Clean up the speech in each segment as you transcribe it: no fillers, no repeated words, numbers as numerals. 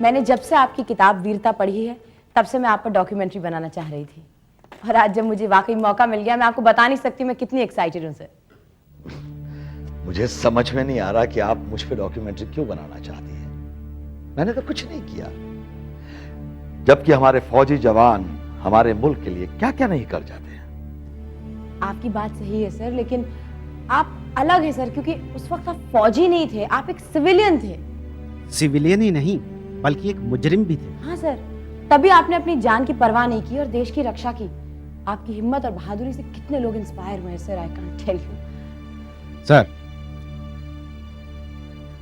मैंने जब से आपकी किताब वीरता पढ़ी है तब से मैं आप पर डॉक्यूमेंट्री बनाना चाह रही थी, और आज जब मुझे वाकई मौका मिल गया, मैं आपको बता नहीं सकती मैं कितनी एक्साइटेड हूं सर। मुझे समझ में नहीं आ रहा कि आप मुझ पे डॉक्यूमेंट्री क्यों बनाना चाहती हैं। मैंने तो कुछ नहीं किया, जबकि हमारे फौजी जवान हमारे मुल्क के लिए क्या क्या नहीं कर जाते हैं। आपकी बात सही है सर, लेकिन आप अलग हैं सर, क्योंकि उस वक्त आप फौजी नहीं थे, आप एक सिविलियन थे। सिविलियन ही नहीं बल्कि एक मुजरिम भी थे। हाँ सर, तभी आपने अपनी जान की परवाह नहीं की और देश की रक्षा की। आपकी हिम्मत और बहादुरी से कितने लोग इंस्पायर हुए हैं sir, I can't tell you. Sir,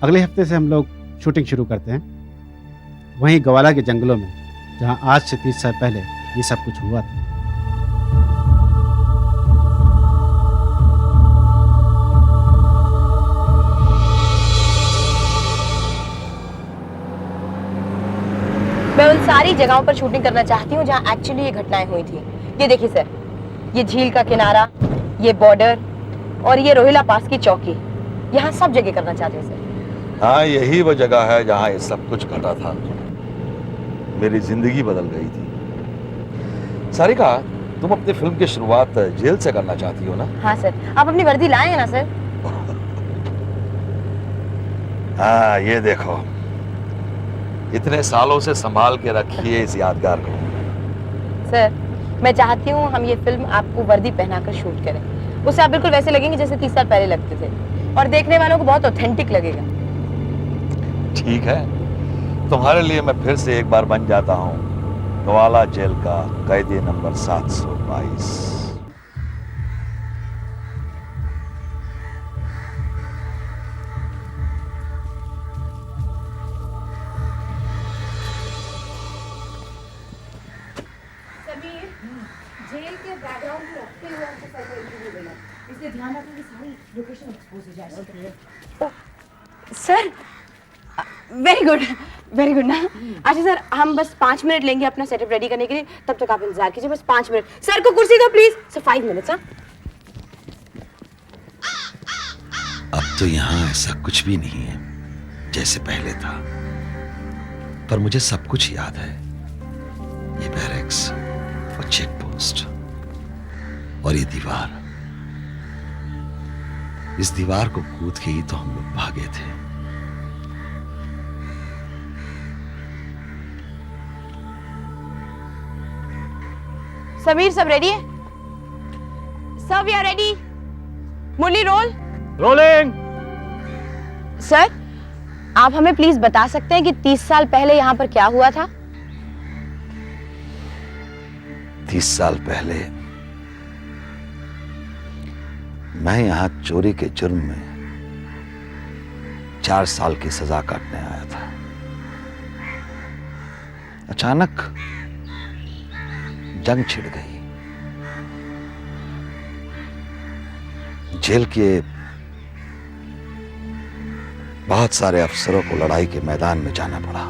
अगले हफ्ते से हम लोग शूटिंग शुरू करते हैं, वहीं गवाला के जंगलों में, जहां आज से 30 साल पहले ये सब कुछ हुआ था। मैं उन सारी जगहों पर शूटिंग करना चाहती हूँ जहाँ एक्चुअली ये घटनाएं हुई थी। ये देखिए सर, ये झील का किनारा, ये बॉर्डर और ये रोहिला पास की चौकी, यहाँ सब जगह करना चाहते हैं सर। हाँ, यही वो जगह है जहां ये सब कुछ घटा था। मेरी जिंदगी बदल गई थी। सारिका, तुम अपनी फिल्म की शुरुआत जेल से करना चाहती हो ना? हाँ सर, आप अपनी वर्दी लाए हैं ना सर? हाँ, ये देखो, इतने सालों से संभाल के रखी है इस यादगार को। सर, मैं चाहती हूँ हम ये फिल्म आपको वर्दी पहनाकर शूट करें, उससे आप बिल्कुल वैसे लगेंगे जैसे 30 साल पहले लगते थे, और देखने वालों को बहुत ऑथेंटिक लगेगा। ठीक है, तुम्हारे लिए मैं फिर से एक बार बन जाता हूँ गवाला जेल का कैदी नंबर 722। जेल के बैकग्राउंड को रखते हुए आपको सर को इंटरव्यू देना, इसलिए ध्यान रखना कि सारी लोकेशन एक्सपोज हो जाए। सर, वेरी गुड ना। अच्छा सर, हम बस 5 मिनट लेंगे अपना सेटअप रेडी करने के लिए, तब तक आप इंतजार कीजिए, बस 5 मिनट। सर को कुर्सी दो प्लीज। Sir 5 minutes. हाँ, अब तो यहाँ ऐसा कुछ भी नहीं है जैसे पहले था, पर मुझे सब कुछ याद है। ये बैरक्स और चेक पोस्ट और ये दीवार, इस दीवार को कूद के ही तो हम लोग भागे थे। समीर, सब रेडी है? सब we are ready. Murali, roll. Rolling. Sir, आप हमें प्लीज बता सकते हैं कि 30 साल पहले यहाँ पर क्या हुआ था? 30 साल पहले मैं यहां चोरी के जुर्म में 4 साल की सजा काटने आया था। अचानक जंग छिड़ गई। जेल के बहुत सारे अफसरों को लड़ाई के मैदान में जाना पड़ा।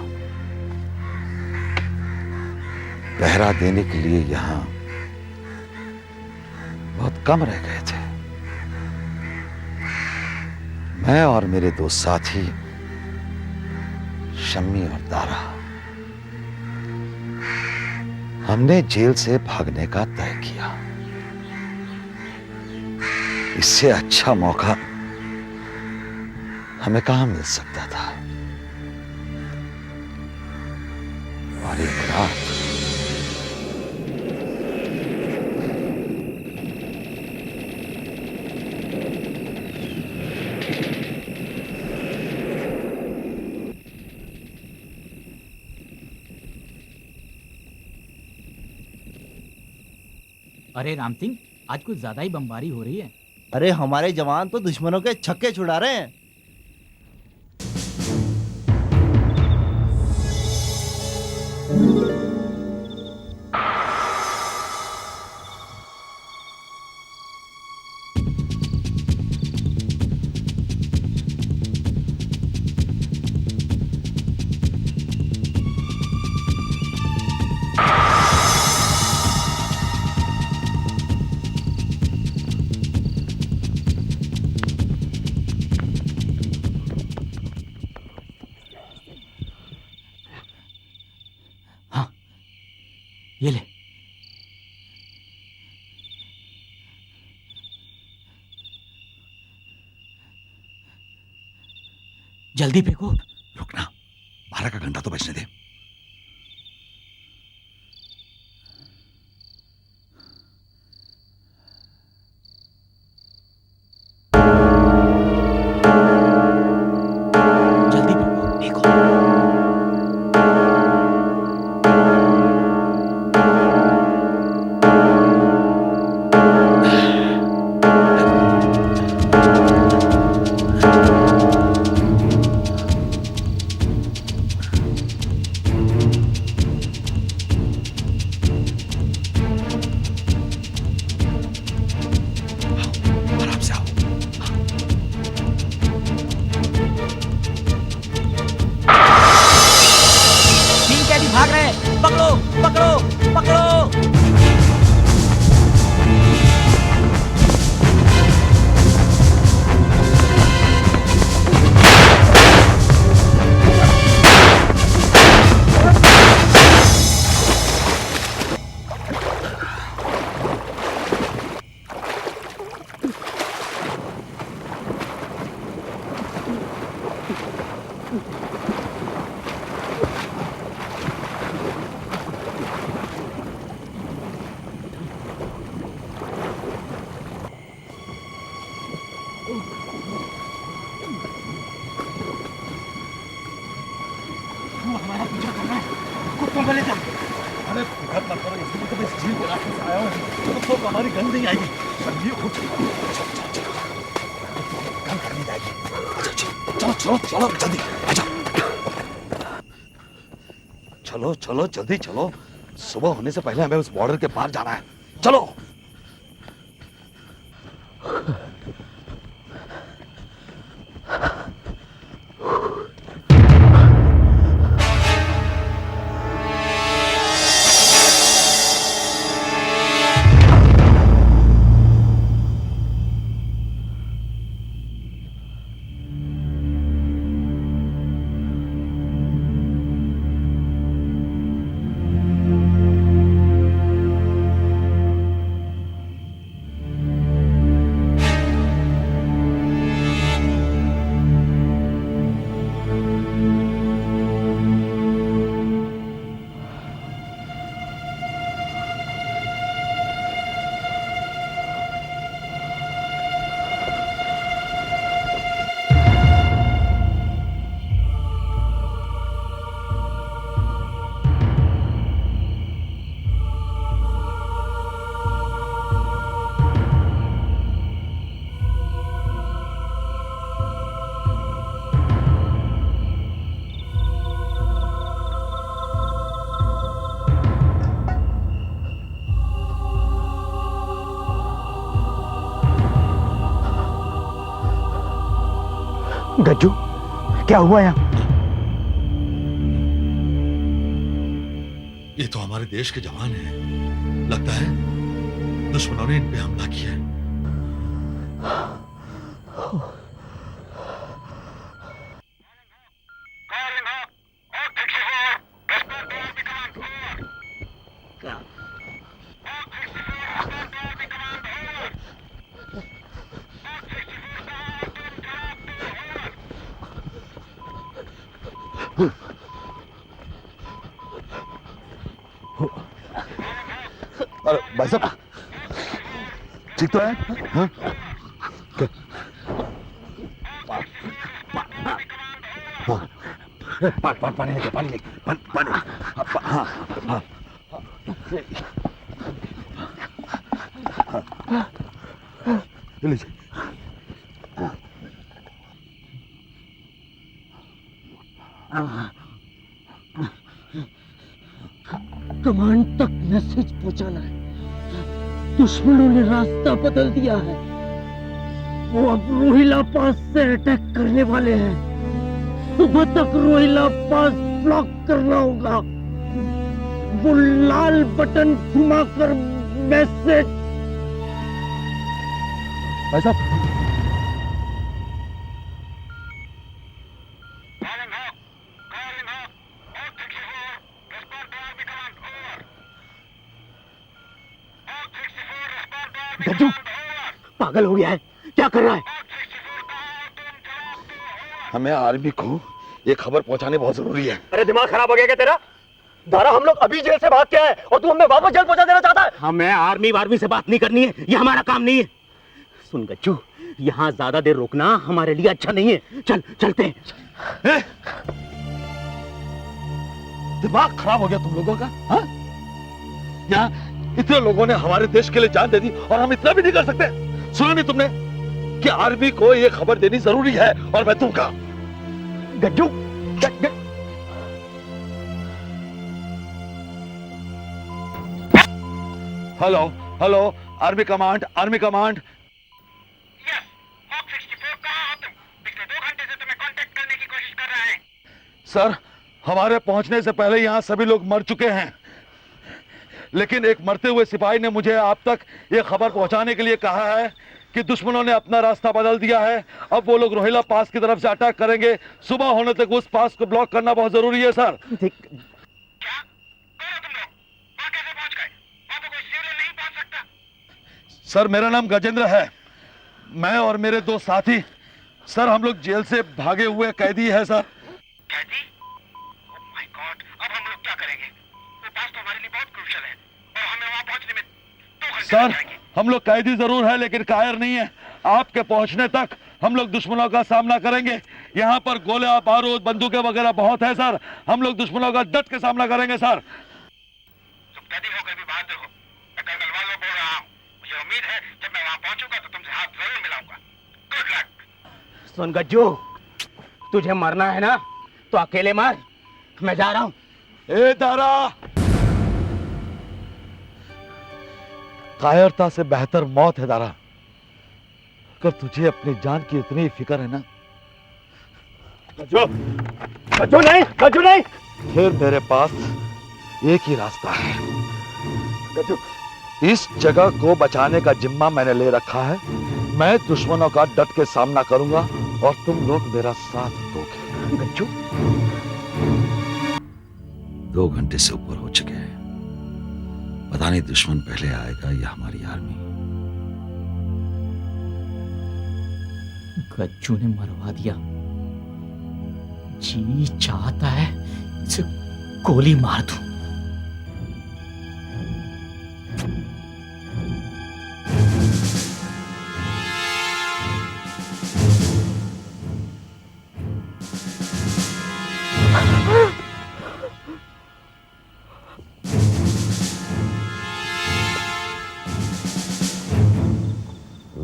पहरा देने के लिए यहां बहुत कम रह गए थे। मैं और मेरे 2 साथी शम्मी और दारा, हमने जेल से भागने का तय किया। इससे अच्छा मौका हमें कहां मिल सकता था। और एक रात अरे राम सिंह, आज कुछ ज्यादा ही बमबारी हो रही है। अरे हमारे जवान तो दुश्मनों के छक्के छुड़ा रहे हैं। ये ले। जल्दी फेंको। रुकना, 12 का घंटा तो बजने दे। जल्दी फेंको। देखो, आराम से आओ। तीन कैदी भाग रहे हैं। पकड़ो पकड़ो पकड़ो। अरे फिक्र मत करो, इसलिए तो मैं इस झील के रास्ते से आया हूँ। तो हमारी गन नहीं आएगी। संजीव उठ, गन करनी जाएगी। चलो चलो चलो जल्दी, आजा। चलो चलो जल्दी चलो, सुबह होने से पहले हमें उस बॉर्डर के पार जाना है। चलो। गज्जू, क्या हुआ यहाँ? ये तो हमारे देश के जवान हैं। लगता है दुश्मनों ने इन पे हमला किया है। अरे भाई साहब, ठीक तो है? हाँ? हाँ, पानी लेके, पानी लेके, पानी। हाँ, हाँ। ये लीजिए। कमांड तक मैसेज पहुंचाना है। दुश्मनों ने रास्ता बदल दिया है। वो अब रोहिला पास से अटैक करने वाले हैं। सुबह तक रोहिला पास ब्लॉक करना होगा। वो लाल बटन घुमाकर मैसेज। भाई साहब, गज्जू पागल हो गया है, क्या कर रहा है? हमें आर्मी को ये खबर पहुंचानी बहुत जरूरी है। अरे दिमाग खराब हो गया क्या तेरा? दारा, हम लोग अभी जेल से भाग के आए और तू हमें वापस जेल पहुंचा देना चाहता है? हमें आर्मी वार्मी से बात नहीं करनी है, ये हमारा काम नहीं है। सुन गज्जू, यहाँ ज्यादा देर रुकना हमारे लिए अच्छा नहीं है। चल चलते हैं। दिमाग खराब हो गया तुम लोगों का? हाँ? यहाँ इतने लोगों ने हमारे देश के लिए जान दे दी और हम इतना भी नहीं कर सकते? सुना नहीं तुमने कि आर्मी को ये खबर देनी जरूरी है और मैं दूंगा। Gajju hello hello, army command, army command. Sir, हमारे पहुंचने से पहले यहां सभी लोग मर चुके हैं, लेकिन एक मरते हुए सिपाही ने मुझे आप तक ये खबर पहुंचाने के लिए कहा है कि दुश्मनों ने अपना रास्ता बदल दिया है। अब वो लोग रोहिला पास की तरफ से अटैक करेंगे। सुबह होने तक उस पास को ब्लॉक करना बहुत जरूरी है सर। सर, मेरा नाम गजेंद्र है। मैं और मेरे दो साथी, सर हम लोग जेल से भागे हुए कैदी है सर। कैदी? ओह माय गॉड, अब हम लोग क्या करेंगे? वो पास तो हमारे लिए बहुत क्रूशियल है और हमें वहां पहुंचने में 2 घंटे सर, लग जाएंगे। हम लोग कैदी जरूर है लेकिन कायर नहीं है। आपके पहुंचने तक हम लोग दुश्मनों का सामना करेंगे। यहाँ पर गोले बारूद बंदूकें वगैरह बहुत है सर। हम लोग दुश्मनों का डट के सामना करेंगे सर। तुम कैदी होकर भी बहादुर हो। मैं कर्नल वालों बोल रहा हूँ। मुझे उम्मीद है जब मैं वहां पहुंचूंगा तो तुमसे हाथ जरूर मिलाऊंगा। Good luck. सुन गज्जू, तुझे मरना है ना तो अकेले मर, मैं जा रहा हूं। ए दारा, कायरता से बेहतर मौत है दारा। अगर तुझे अपनी जान की इतनी फिक्र है ना, गज्जू, गज्जू नहीं, गज्जू नहीं। फिर मेरे पास एक ही रास्ता है। गज्जू, इस जगह को बचाने का जिम्मा मैंने ले रखा है। मैं दुश्मनों का डट के सामना करूंगा और तुम लोग मेरा साथ दोगे। गज्जू, 2 घंटे से ऊपर हो चुके हैं। पता नहीं दुश्मन पहले आएगा या हमारी आर्मी। गज्जू ने मरवा दिया। जी चाहता है इसे गोली मार दूं।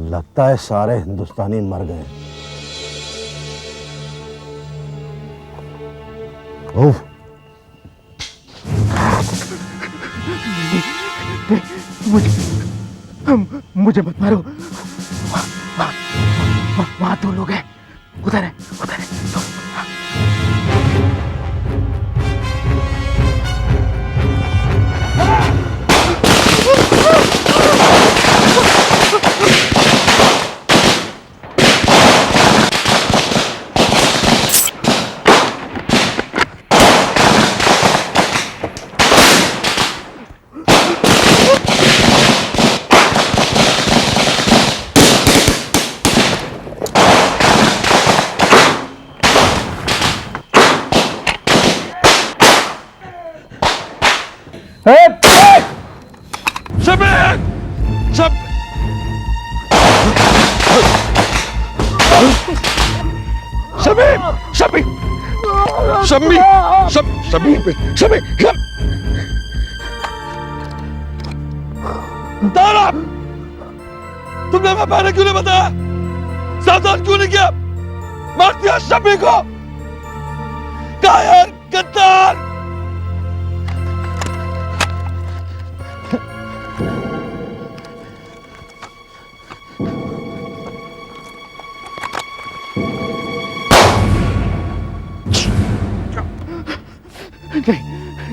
लगता है सारे हिंदुस्तानी मर गए। उफ, मुझे मत मारो। वहां 2 लोग हैं। उधर है, उधर है। दारा, तुमने मैं पहले क्यों नहीं बताया? सावधान क्यों नहीं किया? मार दिया शमी को। कायर, गद्दार।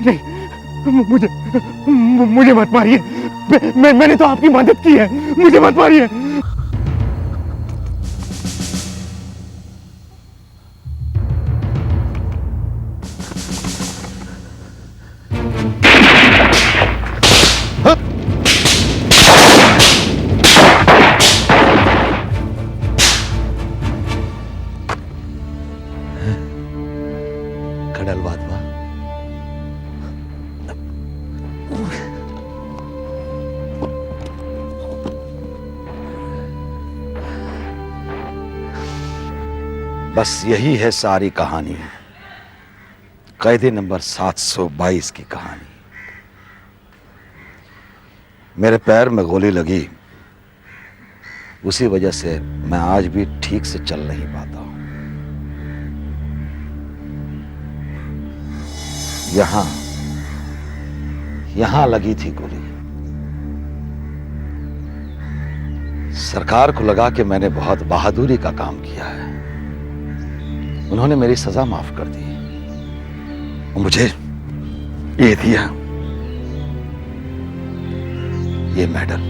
नहीं, मुझे मत मारिए। मैंने तो आपकी मदद की है, मुझे मत मारिए। बस यही है सारी कहानी, कैदी नंबर 722 की कहानी। मेरे पैर में गोली लगी, उसी वजह से मैं आज भी ठीक से चल नहीं पाता हूं। यहां लगी थी गोली। सरकार को लगा कि मैंने बहुत बहादुरी का काम किया है, उन्होंने मेरी सजा माफ कर दी और मुझे ये दिया, ये मेडल।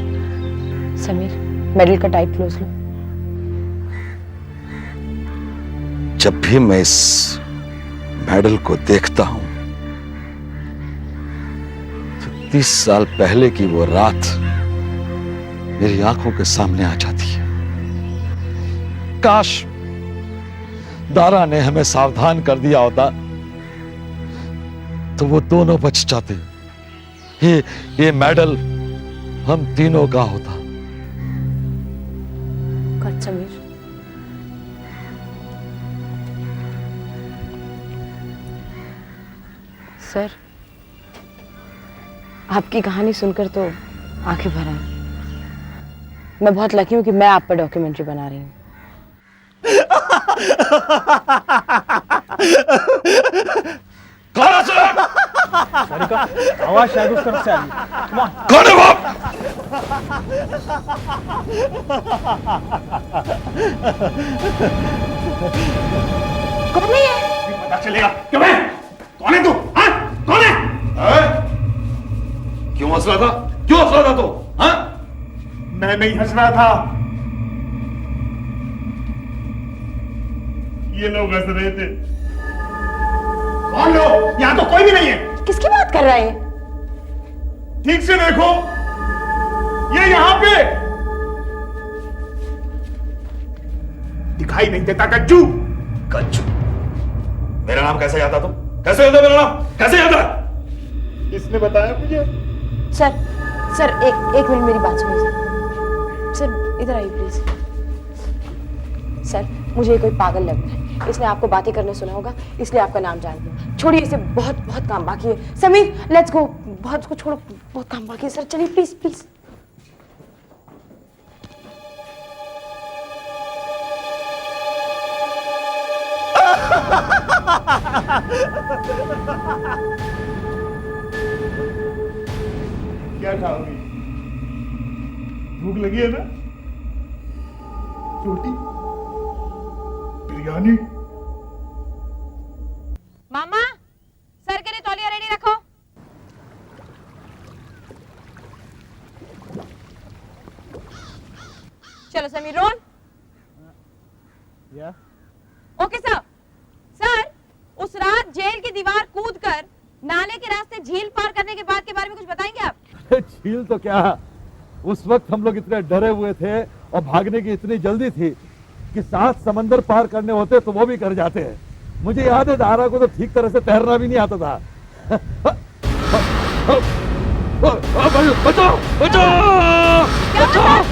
समीर, मेडल का टाइट क्लोज लो। जब भी मैं इस मेडल को देखता हूं तो 30 साल पहले की वो रात मेरी आंखों के सामने आ जाती है। काश दारा ने हमें सावधान कर दिया होता तो वो दोनों बच जाते। ये मेडल हम तीनों का होता। गॉड समीर, सर आपकी कहानी सुनकर तो आंखें भर आई। मैं बहुत लकी हूं कि मैं आप पर डॉक्यूमेंट्री बना रही हूं। कौन है? आवाज शायद उस तरफ से आ रही है। कौन है वो? कौन नहीं है? पता चलेगा। क्यों है? कौन है तू? हाँ? कौन है? क्यों हंस रहा था? क्यों हंस रहा था तू? हाँ? मैं नहीं हंस रहा था, ये लोग हंस रहे थे। कौन लोग? यहाँ तो कोई भी नहीं है। किसकी बात कर रहा है? ठीक से देखो, ये यहाँ पे दिखाई नहीं देता। कज्जू। कज्जू? मेरा नाम कैसे याद था तुम? कैसे याद है मेरा नाम? कैसे याद है? किसने बताया मुझे? सर एक मिनट मेरी बात सुनिए सर, इधर आइए प्लीज। सर मुझे कोई पागल लग रहा है, इसने आपको बातें करने सुना होगा, इसलिए आपका नाम जान लिया। छोड़िए इसे, बहुत काम बाकी है। Sameer let's go. बहुत को छोड़ो, बहुत काम बाकी है। सर चलिए प्लीज प्लीज। क्या खाओगी? भूख लगी है ना? रोटी, बिरयानी। मामा, सर के लिए तौलिया रेडी रखो। चलो Sameer, roll. Okay sir. Sir उस रात जेल की दीवार कूदकर नाले के रास्ते झील पार करने के बाद के बारे में कुछ बताएंगे आप? झील तो क्या, उस वक्त हम लोग इतने डरे हुए थे और भागने की इतनी जल्दी थी कि 7 समंदर पार करने होते तो वो भी कर जाते हैं। मुझे याद है दारा को तो ठीक तरह से तैरना भी नहीं आता था। बचाओ बचाओ बचाओ बचाओ।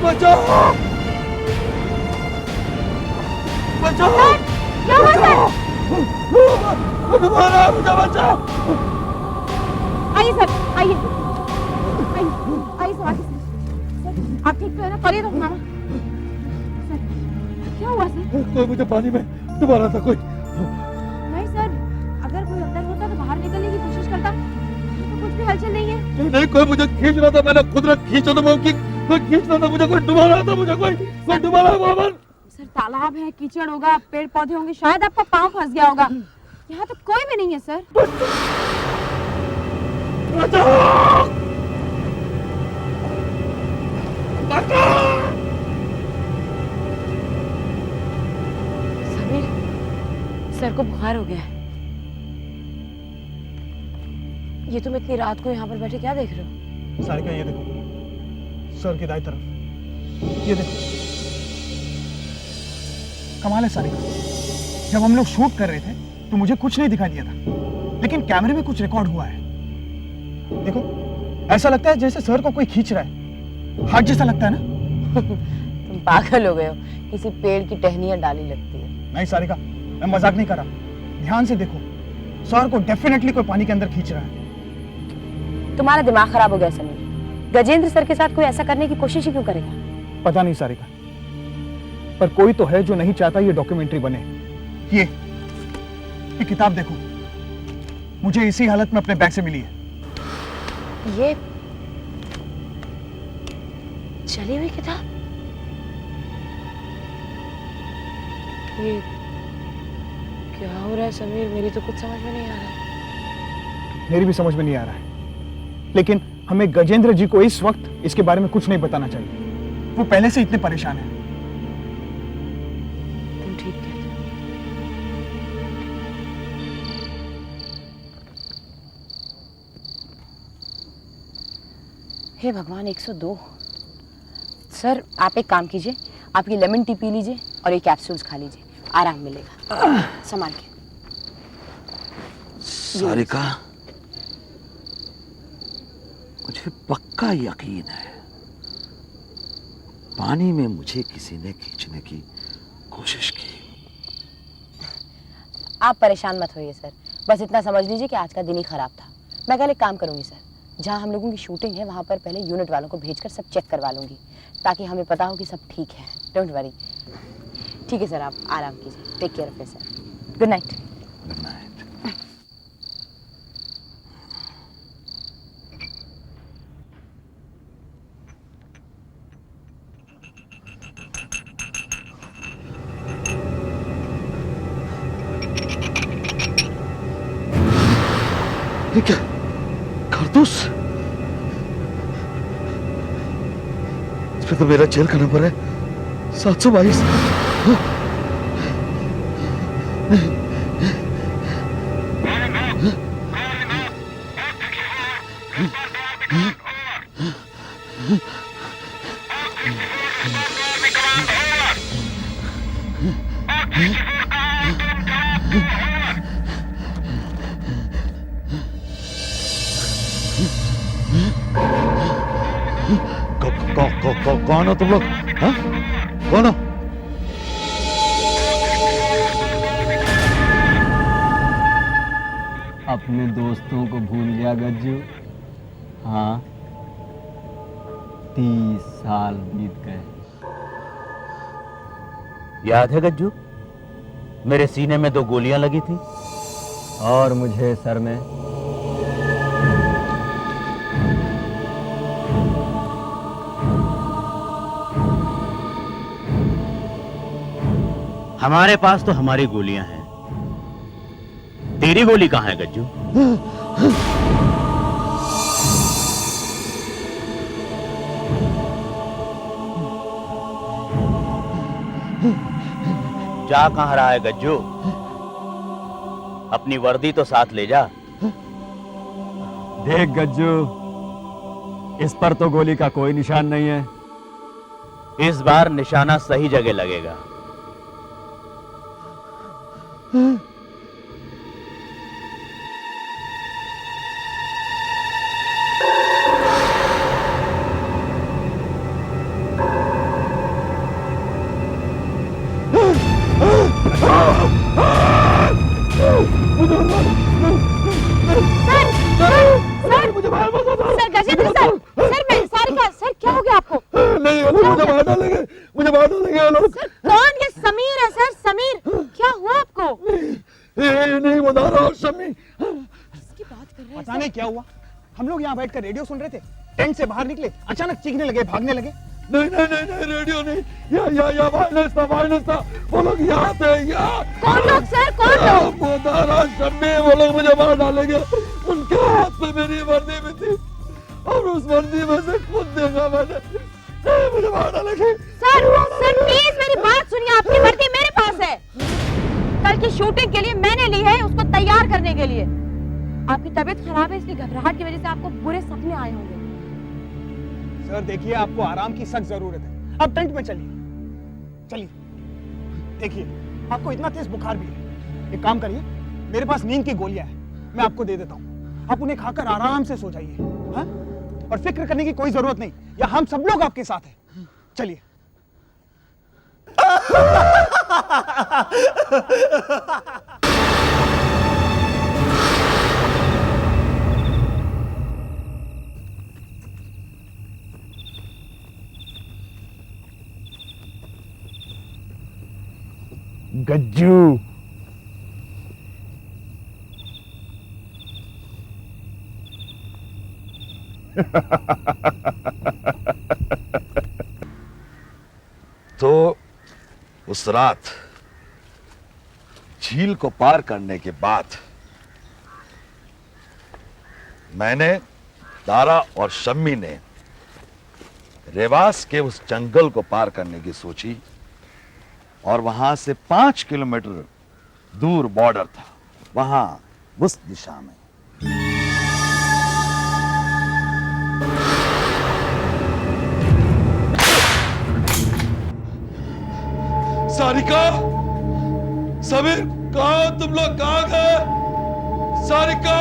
बचाओ बचाओ क्या हुआ सर? मुझे बचाओ। आइए सर, आइए सर, आइए सर। आप ठीक तो है ना? तौलिया दो मामा। सर क्या हुआ सर? कोई मुझे पानी में डुबा रहा था। कोई नहीं सर, अगर कोई अंदर होता तो बाहर निकलने की कोशिश करता, तो कुछ भी हलचल नहीं है। नहीं, कोई मुझे खींच रहा था। मैंने कुदरत खींचा तो वो कोई खींच रहा था मुझे, कोई डुबा रहा था मुझे, कोई डुबा रहा है। सर तालाब है, कीचड़ होगा, पेड़ पौधे होंगे, शायद आपका पाँव फंस गया होगा। यहाँ तो कोई भी नहीं है सर। समीर, सर को बुखार हो गया है। ये तुम इतनी रात को यहाँ पर बैठे क्या देख रहे हो? सारिका ये देखो, सर की दाई तरफ ये देखो। कमाल है सारिका, जब हम लोग शूट कर रहे थे तो मुझे कुछ नहीं दिखाई दिया था, लेकिन कैमरे में कुछ रिकॉर्ड हुआ है। देखो, ऐसा लगता है जैसे सर को कोई खींच रहा है। हाथ जैसा लगता है ना? तुम पागल हो गए हो, किसी पेड़ की टहनियां डाली लगती है। नहीं सारिका, मैं मजाक नहीं कर रहा। ध्यान से देखो, सर को डेफिनेटली कोई पानी के अंदर खींच रहा है। तुम्हारा दिमाग खराब हो गया समीर। गजेंद्र सर के साथ कोई ऐसा करने की कोशिश ही क्यों करेगा? पता नहीं सारिका, पर कोई तो है जो नहीं चाहता ये डॉक्यूमेंट्री बने। ये किताब देखो, मुझे इसी हालत में अपने बैग से मिली है। ये चली हुई किताब? ये क्या हो रहा है समीर? मेरी तो कुछ समझ में नहीं आ रहा है। मेरी भी समझ में नहीं आ रहा है, लेकिन हमें गजेंद्र जी को इस वक्त इसके बारे में कुछ नहीं बताना चाहिए। वो पहले से इतने परेशान हैं। तुम ठीक कहते हो। हे भगवान, 102। सर आप एक काम कीजिए, आप ये लेमन टी पी लीजिए और ये कैप्सूल्स खा लीजिए, आराम मिलेगा। संभाल के। सारिका, मुझे पक्का यकीन है पानी में मुझे किसी ने खींचने की कोशिश की। आप परेशान मत होइए सर, बस इतना समझ लीजिए कि आज का दिन ही खराब था। मैं कल एक काम करूंगी सर, जहां हम लोगों की शूटिंग है वहां पर पहले यूनिट वालों को भेजकर सब चेक करवा लूंगी, ताकि हमें पता हो कि सब ठीक है। Don't worry. ठीक है सर, आप आराम कीजिए। Take care of yourself. Good night. Good night. ये क्या कारतूस? इस पे तो मेरा जेल का नंबर है 722। कौन हो तुम लोग? हाँ? कौन हो? अपने दोस्तों को भूल गया गज्जू? हाँ, 30 साल बीत गए। याद है गज्जू, मेरे सीने में 2 गोलियां लगी थी और मुझे सर में। हमारे पास तो हमारी गोलियां हैं, तेरी गोली कहां है गज्जू? जा कहां रहा है गज्जू? अपनी वर्दी तो साथ ले जा। देख गज्जू, इस पर तो गोली का कोई निशान नहीं है। इस बार निशाना सही जगह लगेगा। सर गजेंद्र सर, मैं सारिका, सर क्या हो गया आपको? नहीं, मुझे मार डालेंगे, मुझे मार डालेंगे ये लोग। सर कौन? ये समीर है सर, समीर। क्या हुआ आपको? नहीं बता रहा हूँ शम्मी। किसकी बात कर रहे हैं? पता नहीं क्या हुआ, हम लोग यहाँ बैठकर रेडियो सुन रहे थे, टेंट से बाहर निकले, अचानक चीखने लगे, भागने लगे। नहीं नहीं नहीं नहीं, रेडियो नहीं, या वायलेंस था। वो लोग यहाँ थे, यहाँ। कौन लोग सर, कौन लोग? बता रहा शम्मी, वो लोग मुझे मार डालेंगे। उनके हाथ में मेरी वर्दी भी थी और उस वर्दी में से खुद देखा मैंने। नहीं, मुझे मार डालेंगे। सर प्लीज मेरी बात सुनिए, आपकी वर्दी मेरे पास है। कल की शूटिंग के लिए मैंने ली है, उसको तैयार करने के लिए। आपकी तबीयत खराब है, इसलिए घबराहट की वजह से आपको बुरे सपने आए होंगे। सर देखिए, आपको आराम की सख्त जरूरत है। अब टेंट में चलिए, चलिए। देखिए, आपको इतना तेज बुखार भी है, एक काम करिए, मेरे पास नींद की गोलियां हैं, मैं आपको दे देता हूँ। आप उन्हें खाकर आराम से सो जाइए, हाँ? और फिक्र करने की कोई जरूरत नहीं, या हम सब लोग आपके साथ हैं। चलिए। गज्जू, तो उस रात झील को पार करने के बाद मैंने, दारा और शम्मी ने रेवास के उस जंगल को पार करने की सोची और वहां से 5 किलोमीटर दूर बॉर्डर था, वहां उस दिशा में। सारिका, समीर, कहाँ हो तुम लोग? कहाँ गए? सारिका,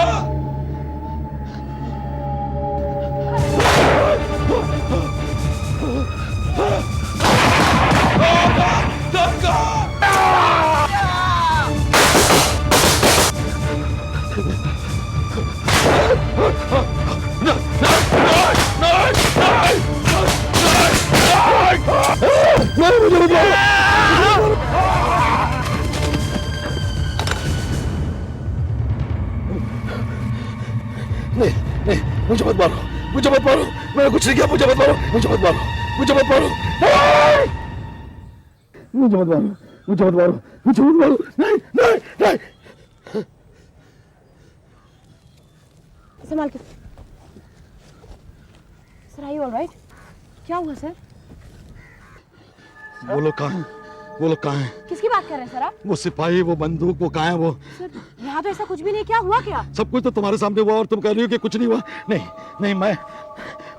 नहीं नहीं, मुझे मत मारो, मुझे मत मारो, मैंने कुछ नहीं किया, मुझे मत मारो, मुझे मत मारो, मुझे मत मारो, मुझे मत मारो, मुझे मत मारो, मुझे मत मारो, नहीं नहीं नहीं। संभाल के सर। Are you alright? क्या हुआ सर? वो लोग कहाँ हैं? वो लोग कहाँ हैं? किसकी बात कर रहे हैं सर आप? वो सिपाही, वो बंदूक, वो कहाँ है वो? सर यहाँ तो ऐसा कुछ भी नहीं, क्या हुआ क्या? सब कुछ तो तुम्हारे सामने हुआ और तुम कह रही हो कि कुछ नहीं हुआ। नहीं नहीं, मैं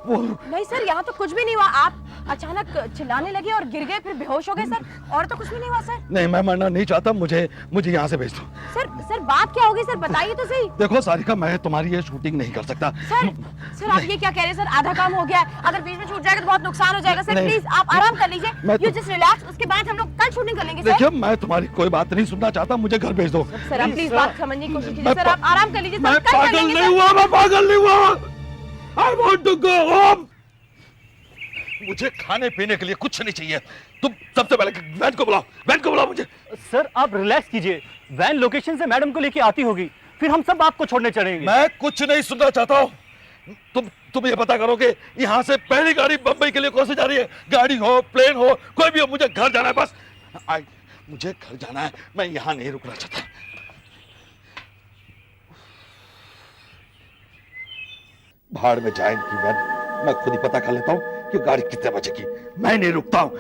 वो नहीं सर, यहाँ तो कुछ भी नहीं हुआ। आप अचानक चिल्लाने लगे और गिर गए, फिर बेहोश हो गए सर, और तो कुछ भी नहीं हुआ सर। नहीं, मैं मरना नहीं चाहता, मुझे यहाँ से भेज दो। सर बात क्या होगी सर, बताइए तो सही। देखो सारिका, मैं तुम्हारी ये शूटिंग नहीं कर सकता। सर आप ये क्या कह रहे हैं सर? आधा काम हो गया है, अगर बीच में छूट जाएगा तो बहुत नुकसान हो जाएगा सर। प्लीज आप आराम कर लीजिए, यू जस्ट रिलैक्स, उसके बाद हम लोग कल शूटिंग कर लेंगे सर। देखिए, मैं तुम्हारी कोई बात नहीं सुनना चाहता, मुझे घर भेज दो। सर आप प्लीज बात समझने की कोशिश कीजिए सर, आप आराम कर लीजिए। मैं पागल नहीं हुआ, मैं पागल नहीं हुआ। I want to go home. मुझे खाने पीने के लिए कुछ नहीं चाहिए। तुम सबसे पहले वैन को बुलाओ, वैन को बुलाओ मुझे। सर आप रिलैक्स कीजिए, वैन लोकेशन से मैडम को लेके आती होगी, फिर हम सब आपको छोड़ने चलेंगे। मैं कुछ नहीं सुनना चाहता हूँ। तुम ये पता करो कि यहाँ से पहली गाड़ी बंबई के लिए कौन सी जा रही है। गाड़ी हो, प्लेन हो, कोई भी हो, मुझे घर जाना है बस। मुझे घर जाना है, मैं यहाँ नहीं रुकना चाहता। भाड़ में जाए इनकी वैन, मैं खुद ही पता कर लेता हूँ कि गाड़ी कितने बजे की। मैं नहीं रुकता हूँ।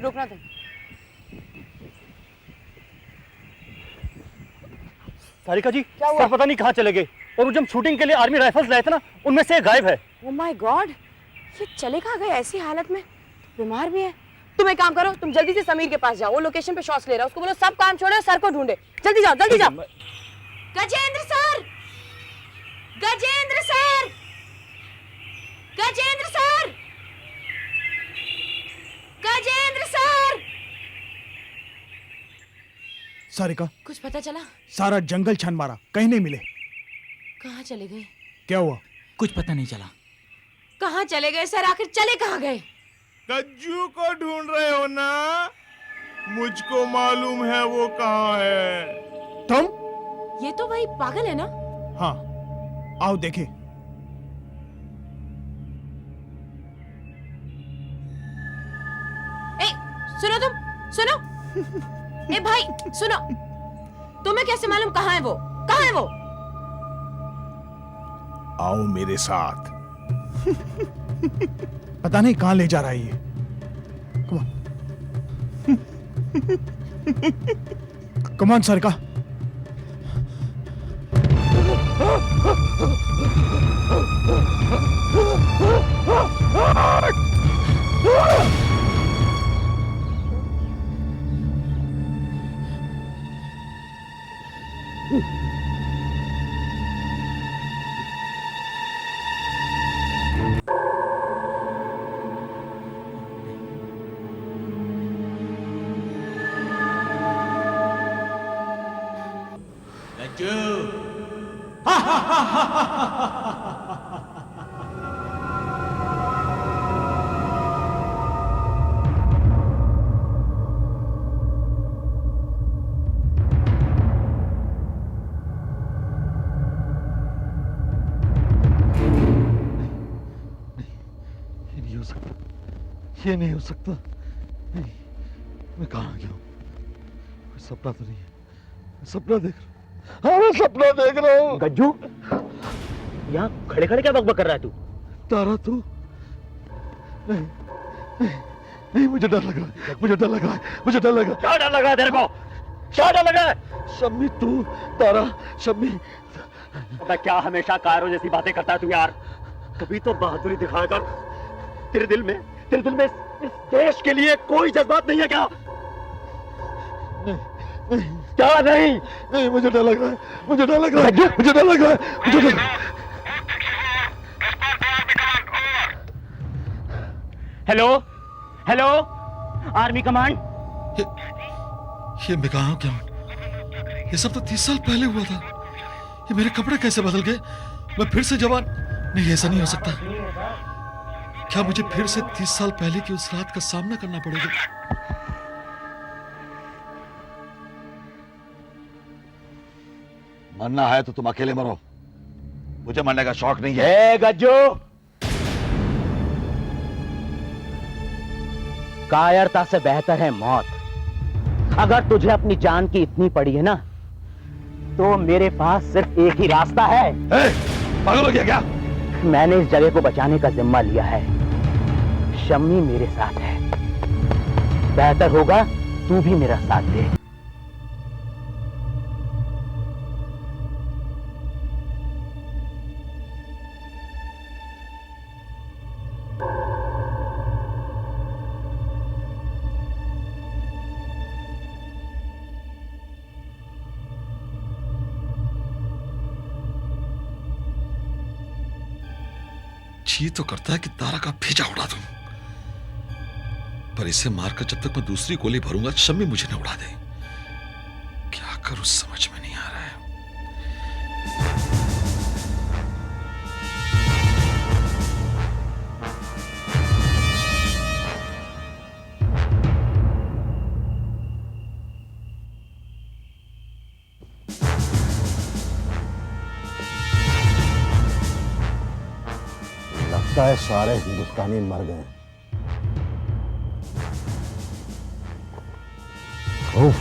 रोकना तुम। सारिका जी, क्या हुआ? सर पता नहीं कहाँ चले गए, और वो जब शूटिंग के लिए आर्मी राइफल्स लाए थे ना, उनमें से एक गायब है। ओह माय गॉड, ये चले कहाँ गए ऐसी हालत में? बीमार भी है। तुम एक काम करो, तुम जल्दी से समीर के पास जाओ, वो लोकेशन पे शॉट्स ले रहा है, उसको बोलो सब काम छोड़े और सर को ढूंढे। जल्दी जाओ, जल्दी जाओ। Gajendra sir, Gajendra sir, Gajendra sir, Gajendra sir. Sarika, कुछ पता चला? सारा जंगल छान मारा, कहीं नहीं मिले। कहाँ चले गए? क्या हुआ? कुछ पता नहीं चला। कहाँ चले गए सर? आखिर चले कहाँ गए? गज्जू को ढूंढ रहे हो ना? मुझको मालूम है वो कहाँ है। तुम? ये तो वही पागल है ना? हाँ, आओ देखें। ए, सुनो तुम, सुनो। ए भाई, सुनो। तुम्हें कैसे मालूम कहाँ है वो? कहाँ है वो? आओ मेरे साथ। पता नहीं कहाँ ले जा रहा है ये। Come on Sarika. ये नहीं हो सकता। नहीं, मैं कहाँ गया हूँ? कोई सपना तो नहीं है? मैं सपना देख रहा हूँ। हाँ, मैं सपना देख रहा हूँ। गज्जू, यहाँ खड़े खड़े क्या बकबक कर रहा है तू? तारा तू? नहीं, नहीं, नहीं, मुझे डर लग रहा है, मुझे डर लग रहा है, मुझे डर लग रहा है। क्या डर लगा है तेरे को? क्या डर लगा है? शम्मी तू, तारा, शम्मी। अबे क्या हमेशा कायरों जैसी बातें करता है तू यार? कभी तो बहादुरी दिखाया कर। तेरे दिल में इस देश के लिए कोई जज्बात नहीं है क्या? नहीं, नहीं, क्या नहीं? नहीं, मुझे डर लग रहा है, मुझे डर लग रहा है, मुझे डर लग रहा है, मुझे डर। Hello, hello, army command. ये मैं कहाँ क्या हूँ? ये सब तो 30 साल पहले हुआ था। ये मेरे कपड़े कैसे बदल गए? मैं फिर से जवान? नहीं, ऐसा नहीं हो सकता। क्या मुझे फिर से 30 साल पहले की उस रात का सामना करना पड़ेगा? मरना है तो तुम अकेले मरो, मुझे मरने का शौक नहीं है। गज्जू, कायरता से बेहतर है मौत। अगर तुझे अपनी जान की इतनी पड़ी है ना, तो मेरे पास सिर्फ एक ही रास्ता है। पागल हो गया क्या? मैंने इस जगह को बचाने का जिम्मा लिया है। शम्मी मेरे साथ है। बेहतर होगा तू भी मेरा साथ दे। जी तो करता है कि तारा का भेजा उड़ा दूं, पर इसे मारकर जब तक मैं दूसरी गोली भरूंगा शम्मी मुझे न उड़ा दे। क्या करूं समझ में नहीं आ रहा है। लगता है सारे हिंदुस्तानी मर गए। ओह,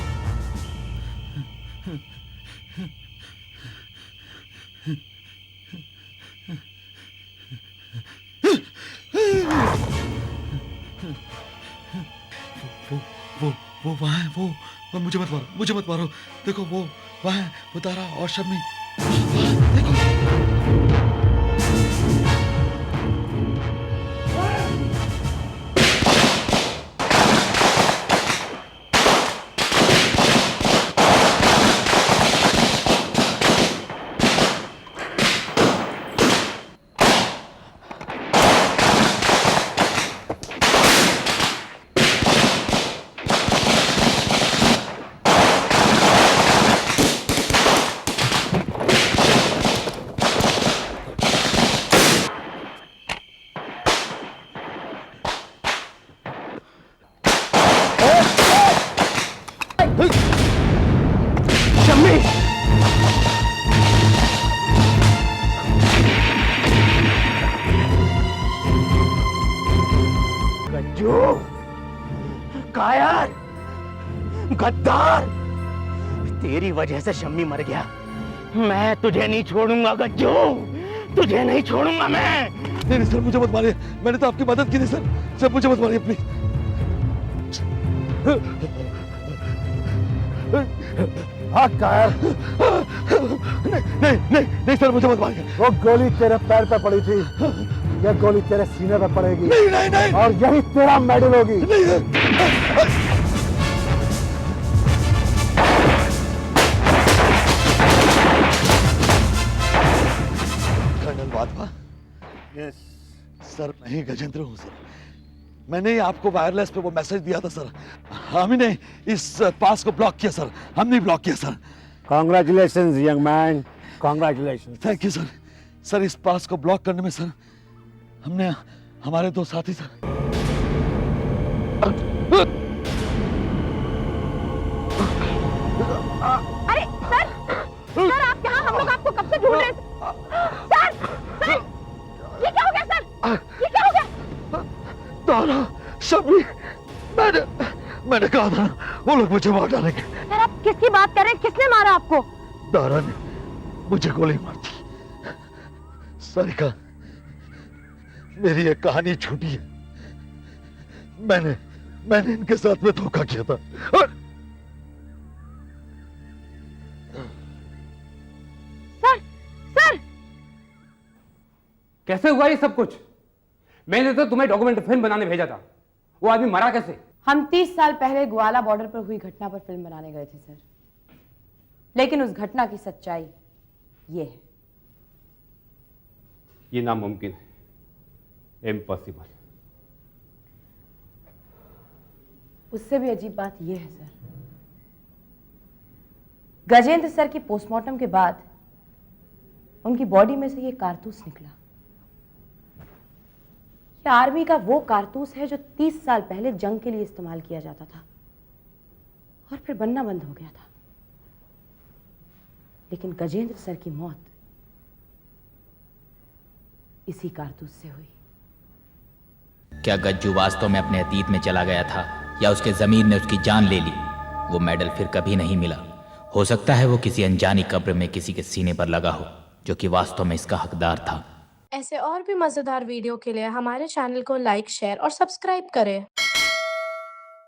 वो वहां है, वो मुझे मत मारो, मुझे मत मारो। देखो वो वहां है, वो तारा और शम्मी। देखो कायर, गद्दार, तेरी वजह से शम्मी मर गया। मैं तुझे नहीं छोड़ूंगा गज्जू, तुझे नहीं छोड़ूंगा मैं। नहीं सर, मुझे मत मारिए, मैंने तो आपकी मदद की थी सर। सर मुझे मत मारिए प्लीज। हाँ कायर, नहीं सर, मुझे मत मारिए। वो गोली तेरे पैर पे पड़ी थी, यह गोली तेरे सीने पे पड़ेगी। नहीं और यही तेरा मेडल होगी। कर्नल वाधवा। यस सर, मैं ही गजेंद्र हूँ सर। मैंने ही आपको वायरलेस पे वो मैसेज दिया था सर। हम ही ने इस पास को ब्लॉक किया सर, हमने ब्लॉक किया sir. Congratulations young man, congratulations. Thank you sir. Sir इस पास को ब्लॉक करने में सर हमने हमारे दो साथी सर। अरे सर, सर आप यहाँ, हम लोग आपको कब से ढूंढ रहे थे। सर, सर, ये क्या हो गया सर? ये क्या हो गया? तारा, शम्मी, मैंने कहा था वो लोग मुझे मार डालेंगे। सर आप किसकी बात कर रहे हैं? किसने मारा आपको? दारा ने मुझे गोली मार दी। सारिका, मेरी एक कहानी छूटी है। मैंने इनके साथ में धोखा किया था। और सर, सर, कैसे हुआ ये सब कुछ? मैंने तो तुम्हें डॉक्यूमेंट्री फिल्म बनाने भेजा था। वो आदमी मरा कैसे? हम 30 साल पहले ग्वाला बॉर्डर पर हुई घटना पर फिल्म बनाने गए थे सर, लेकिन उस घटना की सच्चाई ये है। ये नामुमकिन है, इम्पॉसिबल। उससे भी अजीब बात यह है सर, गजेंद्र सर की पोस्टमार्टम के बाद उनकी बॉडी में से ये कारतूस निकला। ये आर्मी का वो कारतूस है जो 30 साल पहले जंग के लिए इस्तेमाल किया जाता था और फिर बनना बंद हो गया था। लेकिन गजेंद्र सर की मौत इसी कारतूस से हुई। क्या गज्जू वास्तव में अपने अतीत में चला गया था या उसके जमीर ने उसकी जान ले ली? वो मेडल फिर कभी नहीं मिला। हो सकता है वो किसी अनजानी कब्र में किसी के सीने पर लगा हो जो कि वास्तव में इसका हकदार था। ऐसे और भी मजेदार वीडियो के लिए हमारे चैनल को लाइक, शेयर और सब्सक्राइब करें।